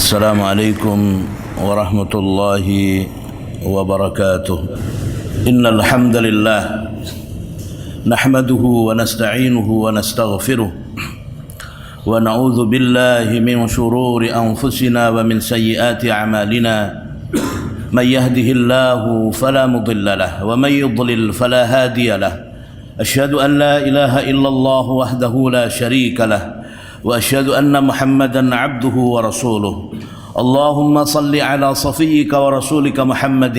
السلام عليكم ورحمة الله وبركاته. إن الحمد لله نحمده ونستعينه ونستغفره ونعوذ بالله من شرور أنفسنا ومن سيئات أعمالنا. من يهده الله فلا مضل له ومن يضلل فلا هادي له. أشهد أن لا إله إلا الله وحده لا شريك له وأشهد أن محمدا عبده ورسوله. اللهم صل على صفيك ورسولك محمد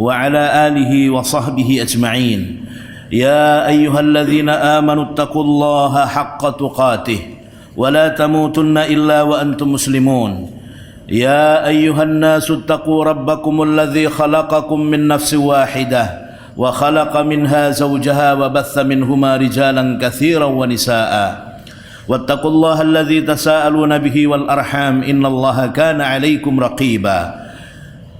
وعلى آله وصحبه أجمعين. يا أيها الذين آمنوا اتقوا الله حق تقاته ولا تموتن إلا وأنتم مسلمون. يا أيها الناس اتقوا ربكم الذي خلقكم من نفس واحدة وخلق منها زوجها وبث منهما رجالا كثيرا ونساء. واتقوا الله الذي تساءلون به والأرحام إن الله كان عليكم رقيبا.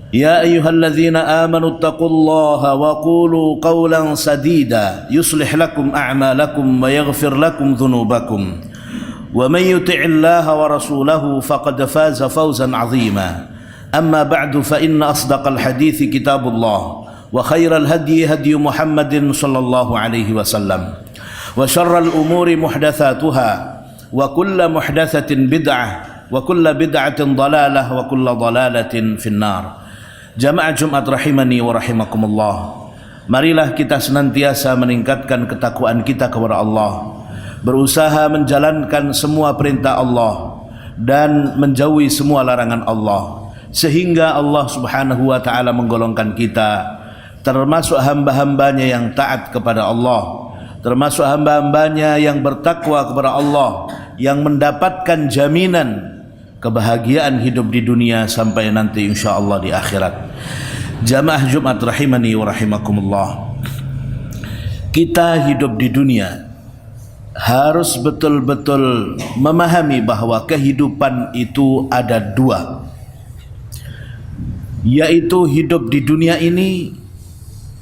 يا أيها الذين آمنوا اتقوا الله وقولوا قولا سديدا يصلح لكم أعمالكم ويغفر لكم ذنوبكم. ومن يطع الله ورسوله فقد فاز فوزا عظيما. أما بعد فإن أصدق الحديث كتاب الله وخير الهدي هدي محمد صلى الله عليه وسلم وشر الأمور محدثاتها وكل محدثة بدعة وكل بدعة ضلالة وكل ضلالة في النار. Jamaah Jumat rahimani wa rahimakumullah. Marilah kita senantiasa meningkatkan ketakwaan kita kepada Allah, berusaha menjalankan semua perintah Allah dan menjauhi semua larangan Allah, sehingga Allah subhanahu wa ta'ala menggolongkan kita termasuk hamba-hambanya yang taat kepada Allah, termasuk hamba-hambanya yang bertakwa kepada Allah, yang mendapatkan jaminan kebahagiaan hidup di dunia sampai nanti insyaallah di akhirat. Jamaah Jumat rahimani wa rahimakumullah. Kita hidup di dunia harus betul-betul memahami bahwa kehidupan itu ada dua, yaitu hidup di dunia ini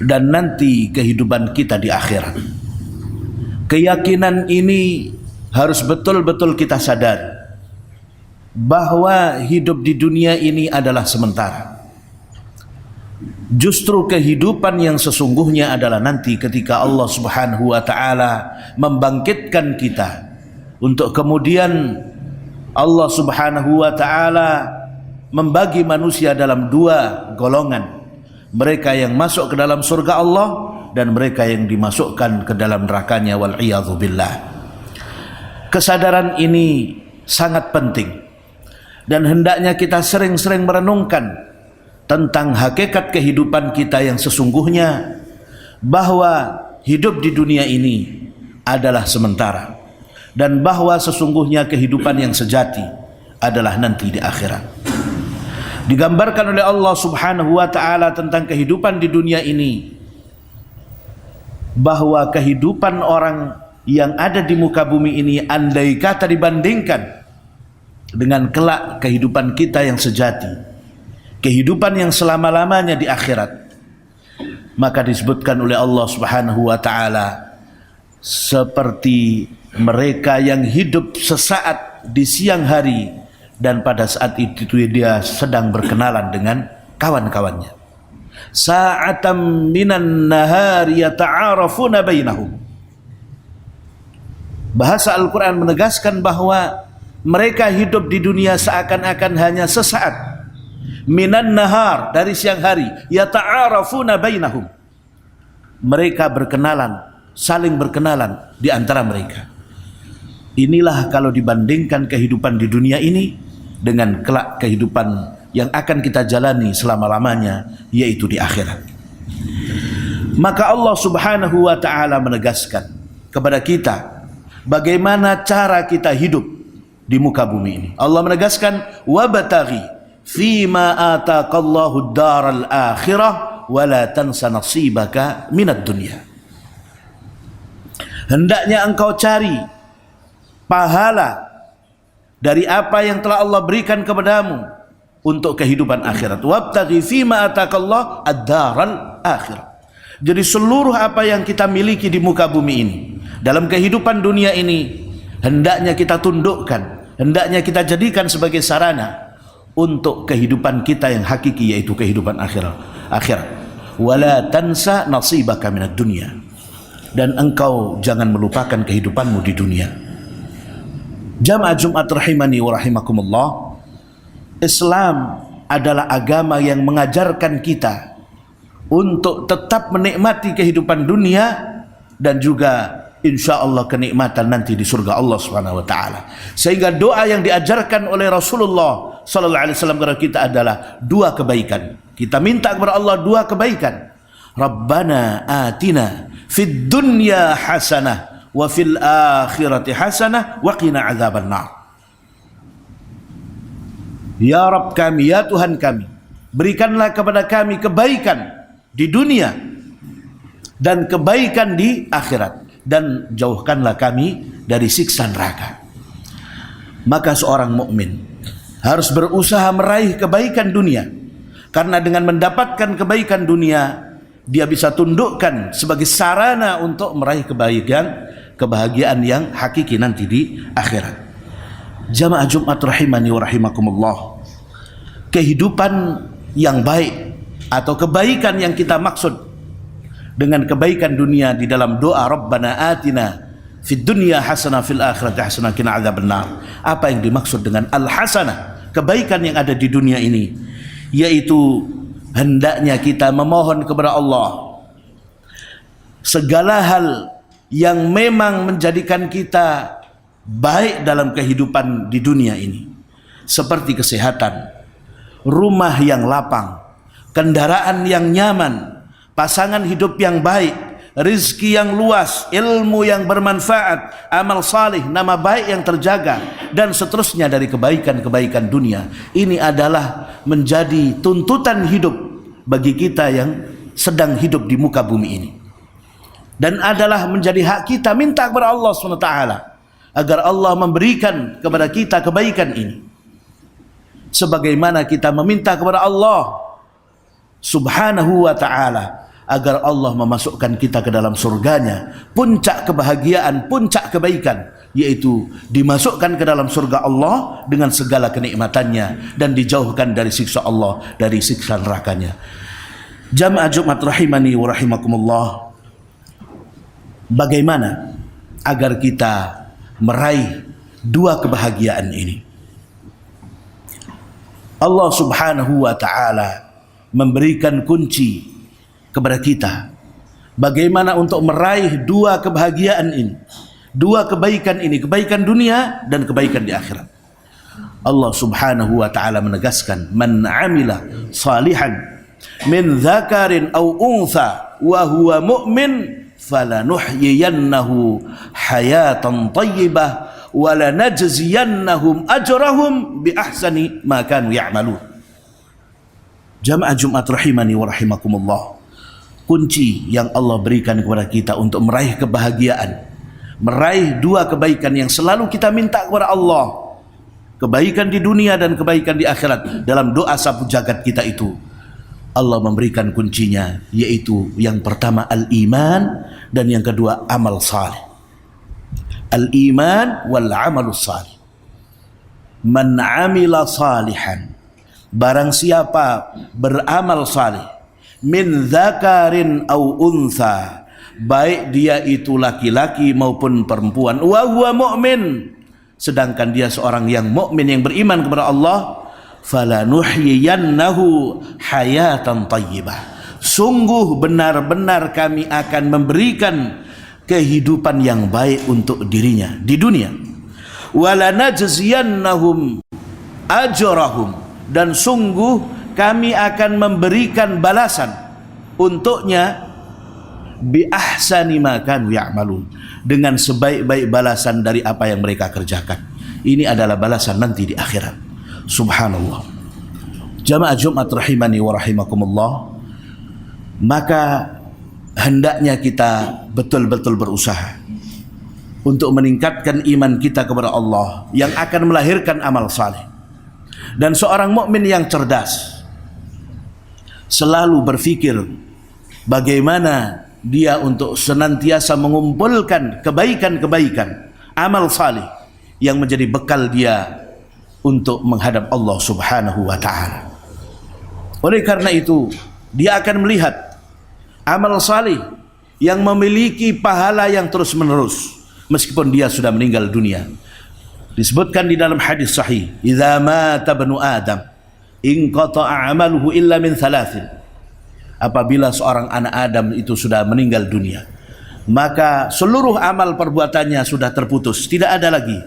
dan nanti kehidupan kita di akhirat. Keyakinan ini harus betul-betul kita sadar bahwa hidup di dunia ini adalah sementara. Justru kehidupan yang sesungguhnya adalah nanti ketika Allah subhanahu wa ta'ala membangkitkan kita, untuk kemudian Allah subhanahu wa ta'ala membagi manusia dalam dua golongan. Mereka yang masuk ke dalam surga Allah dan mereka yang dimasukkan ke dalam nerakanya, wal'iyadzu billah. Kesadaran ini sangat penting dan hendaknya kita sering-sering merenungkan tentang hakikat kehidupan kita yang sesungguhnya, bahwa hidup di dunia ini adalah sementara dan bahwa sesungguhnya kehidupan yang sejati adalah nanti di akhirat. Digambarkan oleh Allah subhanahu wa ta'ala tentang kehidupan di dunia ini, bahwa kehidupan orang yang ada di muka bumi ini andai kata dibandingkan dengan kelak kehidupan kita yang sejati, kehidupan yang selama-lamanya di akhirat, maka disebutkan oleh Allah subhanahu wa ta'ala seperti mereka yang hidup sesaat di siang hari dan pada saat itu dia sedang berkenalan dengan kawan-kawannya. Sa'atam minan nahari yata'arafuna bainahum. Bahasa Al-Quran menegaskan bahwa mereka hidup di dunia seakan-akan hanya sesaat. Minan nahar, dari siang hari, yata'arafuna bainahum. Mereka berkenalan, saling berkenalan di antara mereka. Inilah kalau dibandingkan kehidupan di dunia ini dengan kelak kehidupan yang akan kita jalani selama-lamanya, yaitu di akhirat. Maka Allah subhanahu wa ta'ala menegaskan kepada kita bagaimana cara kita hidup di muka bumi ini. Allah menegaskan, wabtaghi fima ataqallahu ad-daral akhirah wa la tansa nasibaka minad dunya. Hendaknya engkau cari pahala dari apa yang telah Allah berikan kepadamu untuk kehidupan akhirat. Wabtaghi fima ataqallahu ad-daral akhirah. Jadi seluruh apa yang kita miliki di muka bumi ini, dalam kehidupan dunia ini, hendaknya kita tundukkan, hendaknya kita jadikan sebagai sarana untuk kehidupan kita yang hakiki, yaitu kehidupan akhirat. Wala tansa nasibaka minad dunya, dan engkau jangan melupakan kehidupanmu di dunia. Jamaah Jumat rahimani wa rahimakumullah, Islam adalah agama yang mengajarkan kita untuk tetap menikmati kehidupan dunia dan juga insyaallah kenikmatan nanti di surga Allah Subhanahu wa taala. Sehingga doa yang diajarkan oleh Rasulullah sallallahu alaihi wasallam kepada kita adalah dua kebaikan. Kita minta kepada Allah dua kebaikan. Rabbana atina fid dunya hasanah wa fil akhirati hasanah wa qina adzabannar. Ya Rabb kami, ya Tuhan kami, berikanlah kepada kami kebaikan di dunia dan kebaikan di akhirat, dan jauhkanlah kami dari siksa neraka. Maka seorang mukmin harus berusaha meraih kebaikan dunia, karena dengan mendapatkan kebaikan dunia dia bisa tundukkan sebagai sarana untuk meraih kebahagiaan yang hakiki nanti di akhirat. Jamaah Jumat rahimani wa rahimakumullah, kehidupan yang baik atau kebaikan yang kita maksud dengan kebaikan dunia di dalam doa Rabbana atina fid dunya hasanah fil akhirati hasanah qina adzabannar. Apa yang dimaksud dengan al-hasanah, kebaikan yang ada di dunia ini? Yaitu hendaknya kita memohon kepada Allah segala hal yang memang menjadikan kita baik dalam kehidupan di dunia ini, seperti kesehatan, rumah yang lapang, kendaraan yang nyaman, pasangan hidup yang baik, rizki yang luas, ilmu yang bermanfaat, amal salih, nama baik yang terjaga, dan seterusnya dari kebaikan-kebaikan dunia. Ini adalah menjadi tuntutan hidup bagi kita yang sedang hidup di muka bumi ini, dan adalah menjadi hak kita minta kepada Allah SWT agar Allah memberikan kepada kita kebaikan ini, sebagaimana kita meminta kepada Allah Subhanahu wa ta'ala agar Allah memasukkan kita ke dalam surganya. Puncak kebahagiaan, puncak kebaikan, yaitu dimasukkan ke dalam surga Allah dengan segala kenikmatannya dan dijauhkan dari siksa Allah, dari siksa nerakanya. Jamaah Jumat rahimani wa rahimakumullah, bagaimana agar kita meraih dua kebahagiaan ini? Allah Subhanahu wa ta'ala memberikan kunci kepada kita bagaimana untuk meraih dua kebahagiaan ini, dua kebaikan ini, kebaikan dunia dan kebaikan di akhirat. Allah Subhanahu wa ta'ala menegaskan, man amila salihan min dzakarin aw untha wa huwa mu'min falanuhyiyannahu hayatan thayyibah wa lanajziyannahum ajrahum bi ahsani ma kanu ya'malun. Jamaah Jumat rahimani wa rahimakumullah, kunci yang Allah berikan kepada kita untuk meraih kebahagiaan, meraih dua kebaikan yang selalu kita minta kepada Allah, kebaikan di dunia dan kebaikan di akhirat. Dalam doa sapu jagat kita itu Allah memberikan kuncinya, yaitu yang pertama al-iman dan yang kedua amal salih. Al-iman wal amalus salih. Man amila salihan, barang siapa beramal salih, min dzakarin au untha, baik dia itu laki-laki maupun perempuan, wa huwa mu'min, sedangkan dia seorang yang mukmin yang beriman kepada Allah, falanuhyiyannahu hayatan thayyibah, sungguh benar-benar kami akan memberikan kehidupan yang baik untuk dirinya di dunia, walanajziyannahum ajrahum, dan sungguh kami akan memberikan balasan untuknya bi ahsani ma kanu ya'malun, dengan sebaik-baik balasan dari apa yang mereka kerjakan. Ini adalah balasan nanti di akhirat. Subhanallah. Jamaah Jumat rahimani wa rahimakumullah, maka hendaknya kita betul-betul berusaha untuk meningkatkan iman kita kepada Allah yang akan melahirkan amal saleh. Dan seorang mukmin yang cerdas selalu berpikir bagaimana dia untuk senantiasa mengumpulkan kebaikan-kebaikan, amal saleh yang menjadi bekal dia untuk menghadap Allah Subhanahu wa ta'ala. Oleh karena itu, dia akan melihat amal salih yang memiliki pahala yang terus menerus meskipun dia sudah meninggal dunia. Disebutkan di dalam hadis sahih, "Idza mata ibnu Adam, inqata'a 'amaluhu illa min thalathin." Apabila seorang anak Adam itu sudah meninggal dunia, maka seluruh amal perbuatannya sudah terputus, tidak ada lagi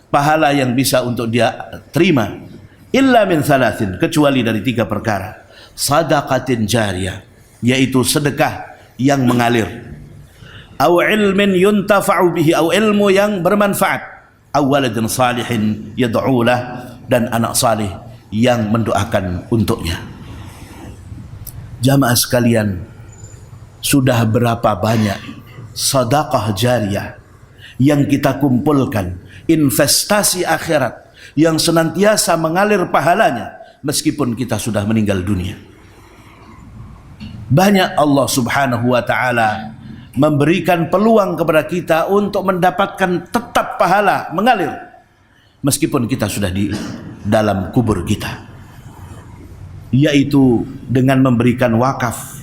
pahala yang bisa untuk dia terima, illa min thalathin, kecuali dari 3 perkara. Sadaqatin jariyah, yaitu sedekah yang mengalir, au ilmin yuntafa'u bihi, au ilmu yang bermanfaat, au waladin salihin yad'ulah, dan anak salih yang mendoakan untuknya. Jamaah sekalian, sudah berapa banyak sedekah jariyah yang kita kumpulkan, investasi akhirat yang senantiasa mengalir pahalanya meskipun kita sudah meninggal dunia. Banyak Allah Subhanahu wa ta'ala memberikan peluang kepada kita untuk mendapatkan tetap pahala mengalir meskipun kita sudah di dalam kubur kita, yaitu dengan memberikan wakaf.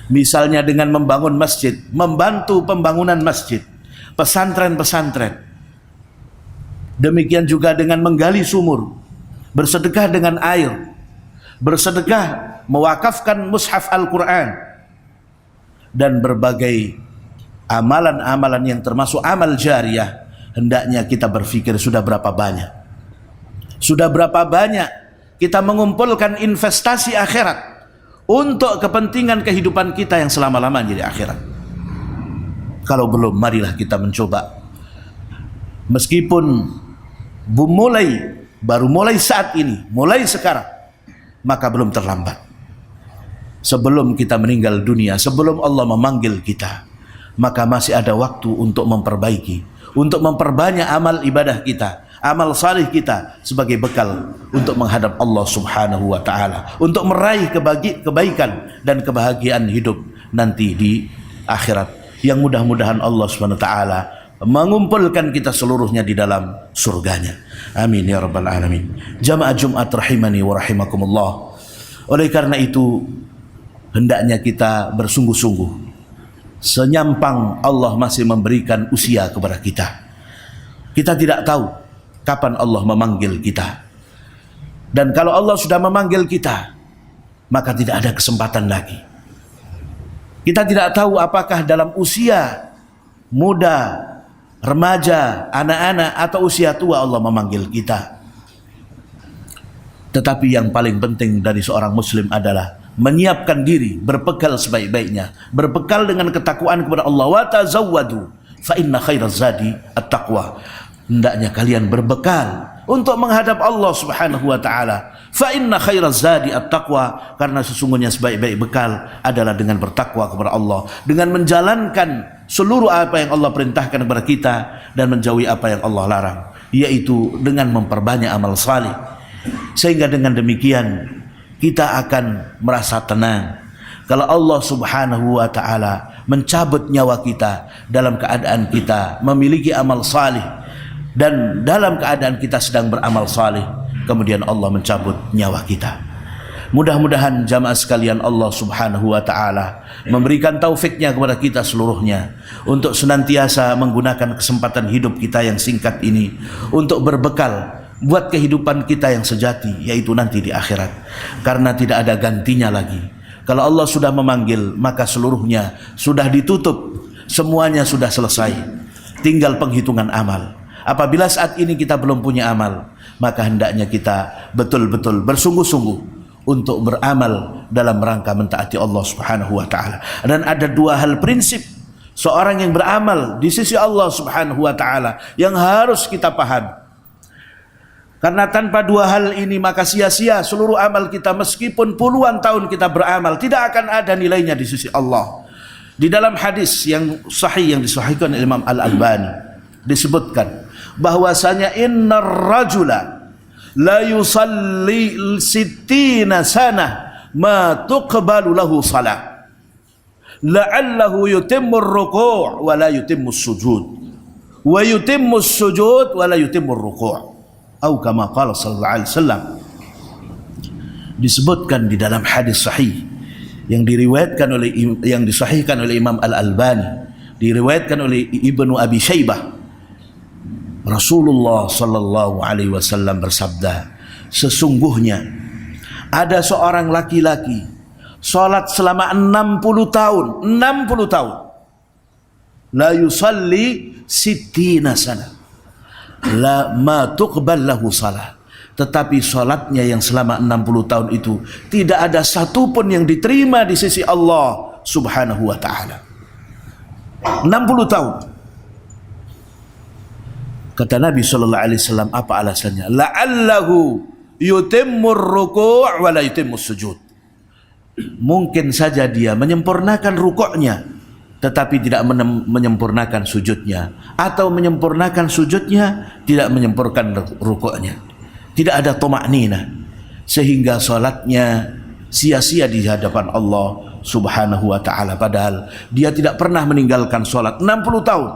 Misalnya dengan membangun masjid, membantu pembangunan masjid, pesantren-pesantren. Demikian juga dengan menggali sumur, bersedekah dengan air, bersedekah mewakafkan mushaf Al-Quran, dan berbagai amalan-amalan yang termasuk amal jariyah. Hendaknya kita berpikir sudah berapa banyak kita mengumpulkan investasi akhirat untuk kepentingan kehidupan kita yang selama-lamanya di akhirat. Kalau belum, marilah kita mencoba. Meskipun baru mulai saat ini, mulai sekarang, maka belum terlambat. Sebelum kita meninggal dunia, sebelum Allah memanggil kita, maka masih ada waktu untuk memperbaiki, untuk memperbanyak amal ibadah kita, amal salih kita sebagai bekal untuk menghadap Allah Subhanahu wa ta'ala, untuk meraih kebaikan dan kebahagiaan hidup nanti di akhirat, yang mudah-mudahan Allah Subhanahu wa ta'ala mengumpulkan kita seluruhnya di dalam surganya. Amin ya rabbal alamin. Jamaah Jumat rahimani wa rahimakumullah. Oleh karena itu, hendaknya kita bersungguh-sungguh. Senyampang Allah masih memberikan usia kepada kita, kita tidak tahu kapan Allah memanggil kita. Dan kalau Allah sudah memanggil kita, maka tidak ada kesempatan lagi. Kita tidak tahu apakah dalam usia muda, remaja, anak-anak, atau usia tua Allah memanggil kita. Tetapi yang paling penting dari seorang muslim adalah menyiapkan diri, berbekal sebaik-baiknya, berbekal dengan ketakwaan kepada Allah. Wa tazawwadu fa inna khairaz zadi at-taqwa. Hendaknya kalian berbekal untuk menghadap Allah Subhanahu wa ta'ala. Fa inna khairaz zadi at-taqwa, karena sesungguhnya sebaik-baik bekal adalah dengan bertakwa kepada Allah, dengan menjalankan seluruh apa yang Allah perintahkan kepada kita dan menjauhi apa yang Allah larang, yaitu dengan memperbanyak amal salih. Sehingga dengan demikian kita akan merasa tenang kalau Allah Subhanahu wa ta'ala mencabut nyawa kita dalam keadaan kita memiliki amal salih, dan dalam keadaan kita sedang beramal salih, kemudian Allah mencabut nyawa kita. Mudah-mudahan jamaah sekalian, Allah Subhanahu wa ta'ala memberikan taufiknya kepada kita seluruhnya untuk senantiasa menggunakan kesempatan hidup kita yang singkat ini untuk berbekal buat kehidupan kita yang sejati, yaitu nanti di akhirat. Karena tidak ada gantinya lagi. Kalau Allah sudah memanggil, maka seluruhnya sudah ditutup, semuanya sudah selesai, tinggal penghitungan amal. Apabila saat ini kita belum punya amal, maka hendaknya kita betul-betul bersungguh-sungguh untuk beramal dalam rangka mentaati Allah Subhanahu wa ta'ala. Dan ada 2 hal prinsip seorang yang beramal di sisi Allah Subhanahu wa ta'ala yang harus kita pahami. Karena tanpa 2 hal ini maka sia-sia seluruh amal kita, meskipun puluhan tahun kita beramal, tidak akan ada nilainya di sisi Allah. Di dalam hadis yang sahih yang disahihkan oleh Imam Al-Albani disebutkan bahwasanya innar rajula la yusalli 60 sanah ma tuqbalu lahu salat la'allahu yutimmu ar-ruku' wa la yutimmu as-sujud wa yutimmu as-sujud wa la yutimmu ar-ruku'. Atau kama qala sallallahu alaihi wasallam. Disebutkan di dalam hadis sahih yang disahihkan oleh Imam Al-Albani, diriwayatkan oleh Ibnu Abi Syaibah. Rasulullah sallallahu alaihi wasallam bersabda, sesungguhnya ada seorang laki-laki salat selama 60 tahun, 60 tahun. La yusalli sittina sana. La ma tuqbal lahu salat. Tetapi salatnya yang selama 60 tahun itu tidak ada satupun yang diterima di sisi Allah Subhanahu wa taala. 60 tahun. Kata Nabi sallallahu alaihi wasallam, apa alasannya? La'allahu yutimmur ruku' wa la yutimmus sujud. Mungkin saja dia menyempurnakan rukuknya tetapi tidak menyempurnakan sujudnya, atau menyempurnakan sujudnya tidak menyempurnakan rukuknya. Tidak ada tumaknina, sehingga salatnya sia-sia di hadapan Allah Subhanahu wa taala, padahal dia tidak pernah meninggalkan salat 60 tahun,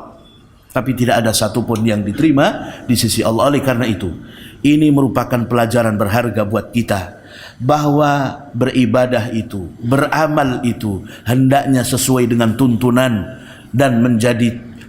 tapi tidak ada satupun yang diterima di sisi Allah. Oleh karena itu, ini merupakan pelajaran berharga buat kita, bahwa beribadah itu, beramal itu hendaknya sesuai dengan tuntunan dan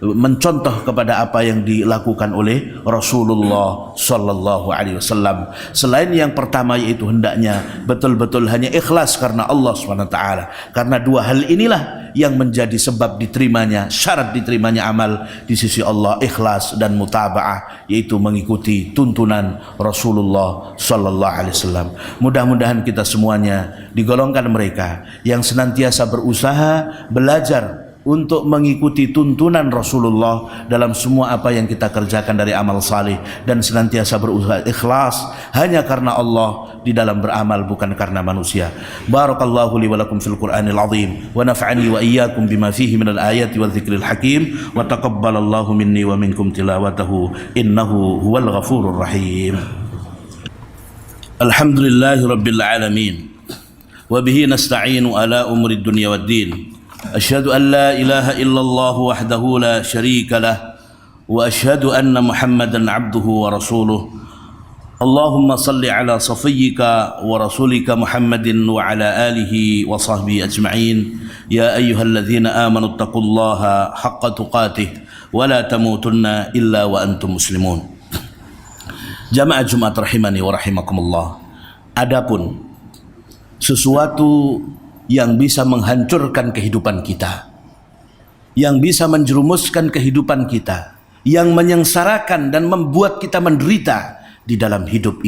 mencontoh kepada apa yang dilakukan oleh Rasulullah sallallahu alaihi wasallam. Selain yang pertama, yaitu hendaknya betul-betul hanya ikhlas karena Allah Subhanahu wa taala. Karena dua hal inilah yang menjadi sebab diterimanya, syarat diterimanya amal di sisi Allah, ikhlas dan mutaba'ah, yaitu mengikuti tuntunan Rasulullah sallallahu alaihi wasallam. Mudah-mudahan kita semuanya digolongkan mereka yang senantiasa berusaha belajar untuk mengikuti tuntunan Rasulullah dalam semua apa yang kita kerjakan dari amal salih, dan senantiasa berusaha ikhlas hanya karena Allah di dalam beramal, bukan karena manusia. Barakallahu li wa lakum fil Qur'anil azim, wa nafa'ani wa iyyakum bima fihi minal ayati wal dzikril hakim, wa taqabbalallahu minni wa minkum tilawatahu innahu huwal ghafurur rahim. Alhamdulillahi rabbil alamin, wa bihi nasta'inu ala umuri dunya waddin. أشهد أن لا إله إلا الله وحده لا شريك له وأشهد أن محمدا عبده ورسوله اللهم صل على صفيك ورسولك محمد وعلى آله وصحبه أجمعين يا أيها الذين آمنوا اتقوا الله حق تقاته ولا تموتن إلا وأنتم مسلمون. Jamaah Jumat rahimani wa rahimakumullah. Adapun sesuatu yang bisa menghancurkan kehidupan kita, yang bisa menjerumuskan kehidupan kita, yang menyengsarakan dan membuat kita menderita di dalam hidup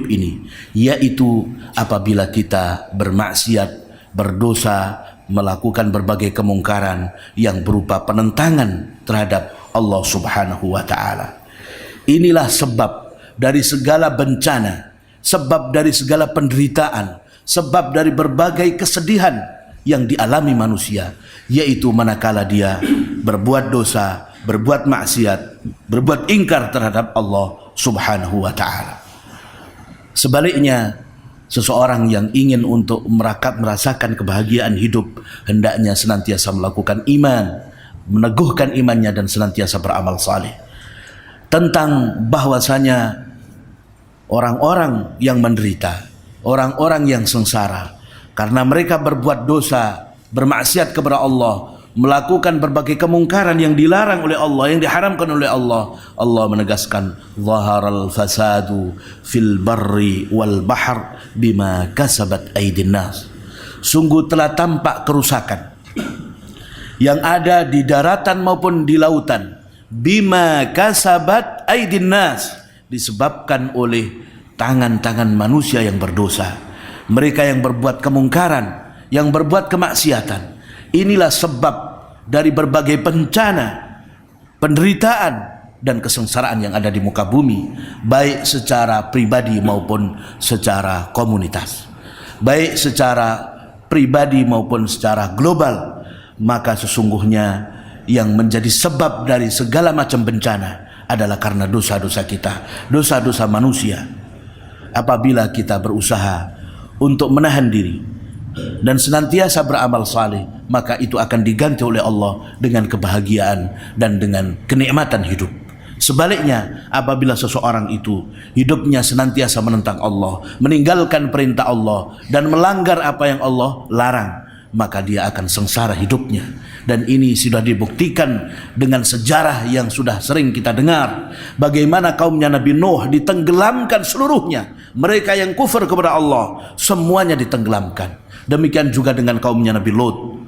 ini, yaitu apabila kita bermaksiat, berdosa, melakukan berbagai kemungkaran yang berupa penentangan terhadap Allah Subhanahu wa taala. Inilah sebab dari segala bencana, sebab dari segala penderitaan, sebab dari berbagai kesedihan yang dialami manusia, yaitu manakala dia berbuat dosa, berbuat maksiat, berbuat ingkar terhadap Allah Subhanahu wa taala. Sebaliknya, seseorang yang ingin untuk merasakan kebahagiaan hidup hendaknya senantiasa melakukan iman, meneguhkan imannya, dan senantiasa beramal saleh. Tentang bahwasanya orang-orang yang menderita, orang-orang yang sengsara karena mereka berbuat dosa, bermaksiat kepada Allah, melakukan berbagai kemungkaran yang dilarang oleh Allah, yang diharamkan oleh Allah. Allah menegaskan, zaharal fasadu fil barri wal bahr bima kasabat aydin nas. Sungguh telah tampak kerusakan yang ada di daratan maupun di lautan, bima kasabat aydin nas, disebabkan oleh tangan-tangan manusia yang berdosa, mereka yang berbuat kemungkaran, yang berbuat kemaksiatan. Inilah sebab dari berbagai bencana, penderitaan, dan kesengsaraan yang ada di muka bumi, baik secara pribadi maupun secara komunitas, baik secara pribadi maupun secara global. Maka sesungguhnya yang menjadi sebab dari segala macam bencana adalah karena dosa-dosa kita, dosa-dosa manusia. Apabila kita berusaha untuk menahan diri dan senantiasa beramal saleh, maka itu akan diganti oleh Allah dengan kebahagiaan dan dengan kenikmatan hidup. Sebaliknya, apabila seseorang itu hidupnya senantiasa menentang Allah, meninggalkan perintah Allah, dan melanggar apa yang Allah larang, maka dia akan sengsara hidupnya. Dan ini sudah dibuktikan dengan sejarah yang sudah sering kita dengar. Bagaimana kaumnya Nabi Nuh ditenggelamkan seluruhnya. Mereka yang kufur kepada Allah, semuanya ditenggelamkan. Demikian juga dengan kaumnya Nabi Lut,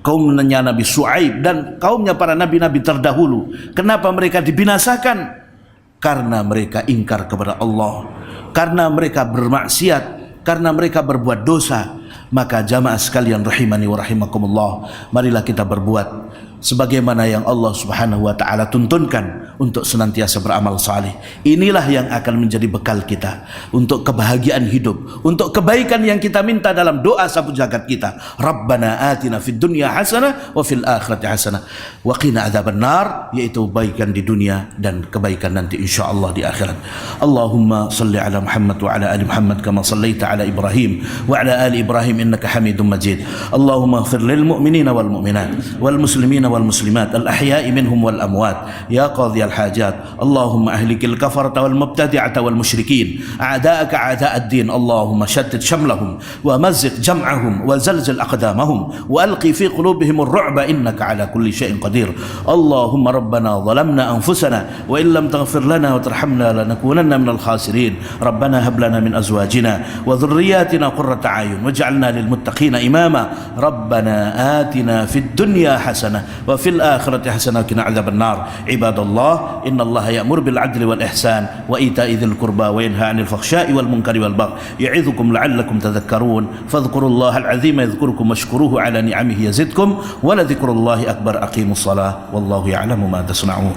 kaumnya Nabi Shu'aib, dan kaumnya para nabi-nabi terdahulu. Kenapa mereka dibinasakan? Karena mereka ingkar kepada Allah, karena mereka bermaksiat, karena mereka berbuat dosa. Maka jamaah sekalian rahimani wa rahimakumullah, marilah kita berbuat sebagaimana yang Allah Subhanahu wa taala tuntunkan untuk senantiasa beramal saleh. Inilah yang akan menjadi bekal kita untuk kebahagiaan hidup, untuk kebaikan yang kita minta dalam doa sapu jagat kita. Rabbana atina fid dunya hasanah wa fil akhirati hasanah wa qina adzabannar, yaitu kebaikan di dunia dan kebaikan nanti insyaallah di akhirat. Allahumma salli ala Muhammad wa ala ali Muhammad kama sallaita ala Ibrahim wa ala ali Ibrahim innaka Hamidum Majid. Allahumma ighfir lil mu'minina wal mu'minat wal muslimina والمسلمات الأحياء منهم والأموات يا قاضي الحاجات. اللهم أهلك الكفرة والمبتدعة والمشركين أعداءك أعداء الدين. اللهم شتت شملهم ومزق جمعهم وزلزل أقدامهم وألقي في قلوبهم الرعب إنك على كل شيء قدير. اللهم ربنا ظلمنا أنفسنا وإن لم تغفر لنا وترحمنا لنكونن من الخاسرين. ربنا هب لنا من أزواجنا وذرياتنا قرة أعين واجعلنا للمتقين إماما. ربنا آتنا في الدنيا حسنة وفي الآخرة حسنة وقنا عذاب النار. عباد الله، إن الله يأمر بالعدل والإحسان وإيتاء ذي القربى وينهى عن الفحشاء والمنكر والبغي يعظكم لعلكم تذكرون. فاذكروا الله العظيم يذكركم واشكروه على نعمه يزدكم ولذكر الله أكبر. أقيموا الصلاة والله يعلم ما تصنعون.